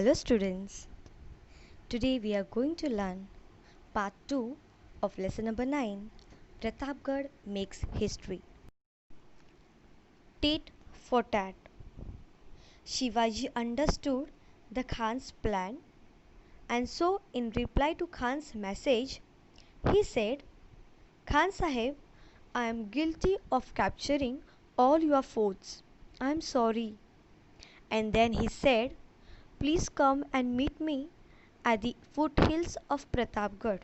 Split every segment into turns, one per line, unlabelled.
Hello students. Today we are going to learn part 2 of lesson number 9, Pratapgarh makes history. Tit for tat. Shivaji understood the Khan's plan, and so in reply to Khan's message, he said, Khan Sahib, I am guilty of capturing all your forts. I am sorry. And then he said, please come and meet me at the foothills of Pratapgarh,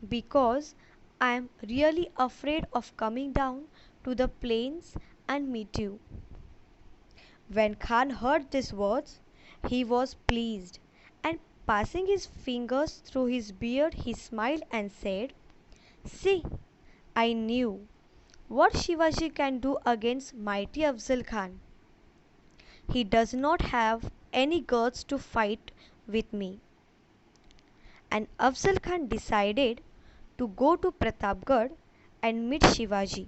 because I am really afraid of coming down to the plains and meet you. When Khan heard these words, he was pleased, and passing his fingers through his beard, he smiled and said, see, I knew what Shivaji can do against mighty Afzal Khan. He does not have any guts to fight with me. And Afzal Khan decided to go to Pratapgarh and meet Shivaji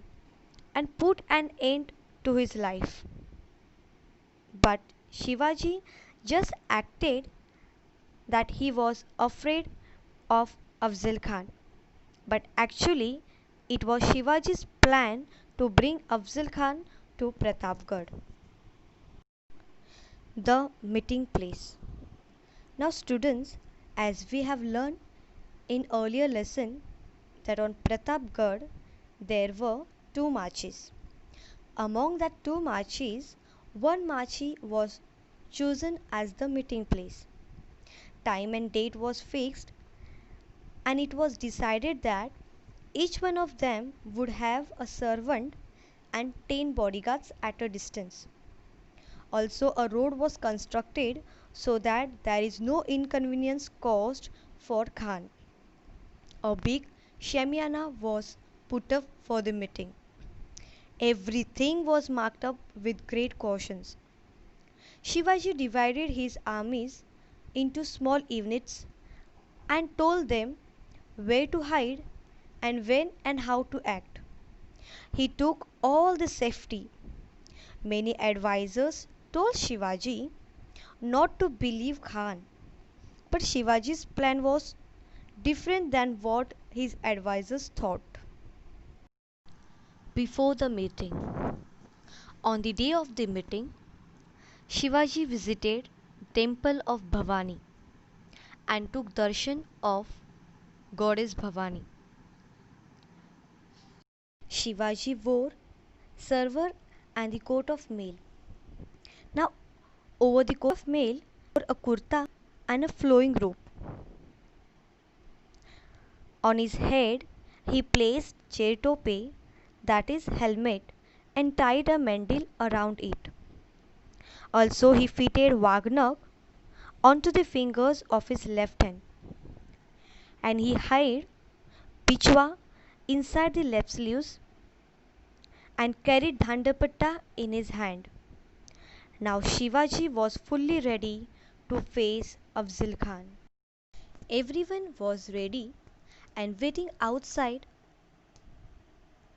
and put an end to his life. But Shivaji just acted that he was afraid of Afzal Khan. But actually, it was Shivaji's plan to bring Afzal Khan to Pratapgarh. The meeting place. Now students, as we have learned in earlier lesson that on Pratapgarh there were two marches. Among that two marches, one marchi was chosen as the meeting place. Time and date was fixed, and it was decided that each one of them would have a servant and 10 bodyguards at a distance. Also, a road was constructed so that there is no inconvenience caused for Khan. A big shamiana was put up for the meeting. Everything was marked up with great cautions. Shivaji divided his armies into small units and told them where to hide and when and how to act. He took all the safety. Many advisors told Shivaji not to believe Khan, but Shivaji's plan was different than what his advisors thought. Before the meeting. On the day of the meeting, Shivaji visited temple of Bhavani and took darshan of goddess Bhavani. Shivaji wore sarvar and the coat of mail. Now, over the coat of mail, wore a kurta and a flowing robe. On his head, he placed chertope, that is helmet, and tied a mandil around it. Also, he fitted wagnak onto the fingers of his left hand, and he hid pichwa inside the left sleeves and carried Dandapatta in his hand. Now Shivaji was fully ready to face Afzal Khan. Everyone was ready and waiting outside.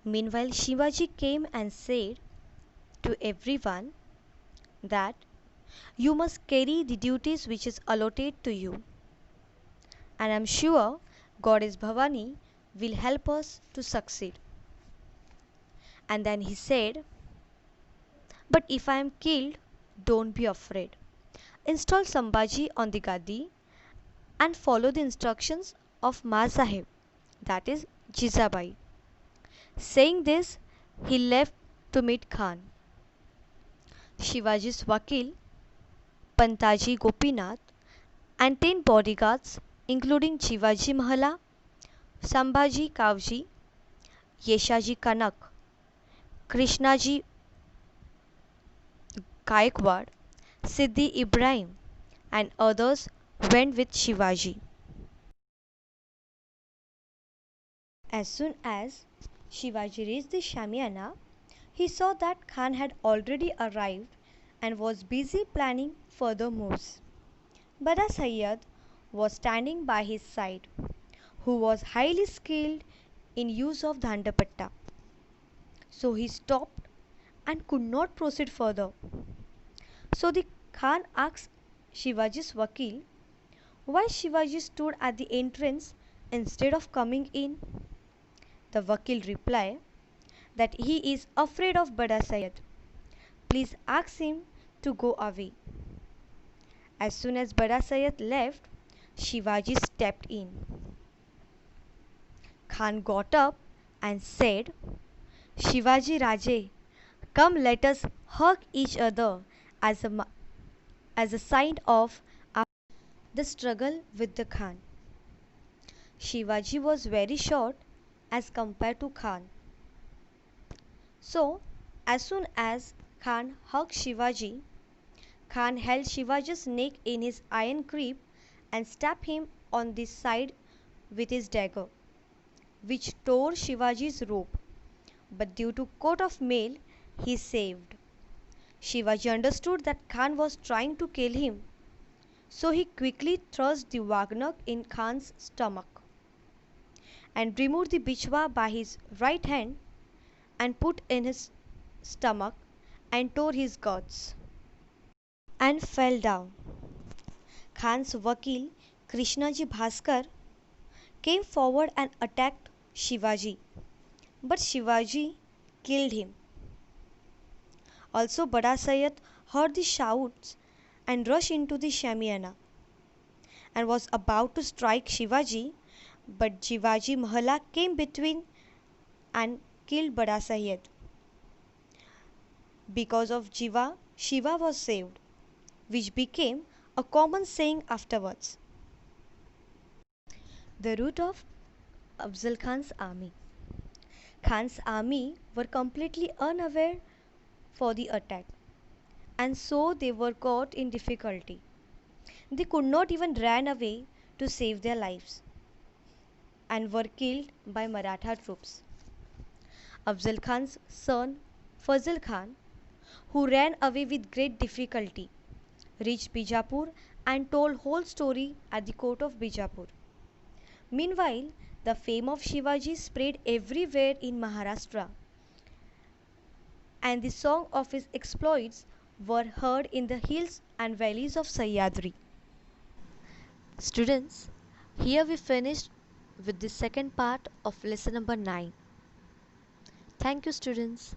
Meanwhile, Shivaji came and said to everyone that you must carry the duties which is allotted to you, and I am sure Goddess Bhavani will help us to succeed. And then he said, but if I am killed, don't be afraid. Install Sambhaji on the Gadi and follow the instructions of Ma Sahib, that is Jizabai. Saying this, he left to meet Khan. Shivaji's Vakil, Pantaji Gopinath, and 10 bodyguards, including Shivaji Mahala, Sambhaji Kavji, Yeshaji Kanak, Krishnaji Gaikwad, Siddhi Ibrahim, and others went with Shivaji. As soon as Shivaji reached the Shamiana, he saw that Khan had already arrived and was busy planning further moves. Bada Sayyad was standing by his side, who was highly skilled in use of Dandapatta. So he stopped and could not proceed further. So the Khan asked Shivaji's Vakil why Shivaji stood at the entrance instead of coming in. The Vakil replied that he is afraid of Bada Sayyid. Please ask him to go away. As soon as Bada Sayyid left, Shivaji stepped in. Khan got up and said, Shivaji Raje, come let us hug each other as as a sign of the struggle with the Khan. Shivaji was very short as compared to Khan. So, as soon as Khan hugged Shivaji, Khan held Shivaji's neck in his iron grip and stabbed him on the side with his dagger, which tore Shivaji's robe. But due to coat of mail, he saved. Shivaji understood that Khan was trying to kill him, so he quickly thrust the Wagner in Khan's stomach and removed the bichwa by his right hand and put in his stomach and tore his guts and fell down. Khan's Vakil Krishnaji Bhaskar came forward and attacked Shivaji, but Shivaji killed him. Also, Bada Sayyid heard the shouts and rushed into the Shamiana and was about to strike Shivaji, but Jivaji Mahalla came between and killed Bada Sayyid. Because of Jiva, Shiva was saved, which became a common saying afterwards. The route of Afzal Khan's army. Khan's army were completely unaware for the attack, and so they were caught in difficulty. They could not even run away to save their lives and were killed by Maratha troops. Afzal Khan's son Fazl Khan, who ran away with great difficulty, reached Bijapur and told whole story at the court of Bijapur. Meanwhile, the fame of Shivaji spread everywhere in Maharashtra, and the song of his exploits were heard in the hills and valleys of Sahyadri. Students, here we finished with the second part of lesson number 9. Thank you, students.